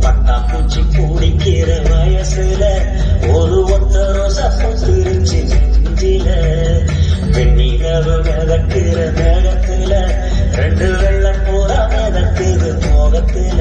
பட்டாம்பூச்சி பிடிக்கிற வயசுல ஒரு ஒத்த ரோசா பூத்துருச்சு நெஞ்சில வெண்ணிலவு மிதக்கிற மேகத்துல ரெண்டு வெள்ளம் பூரா மிதக்குது மோகத்துல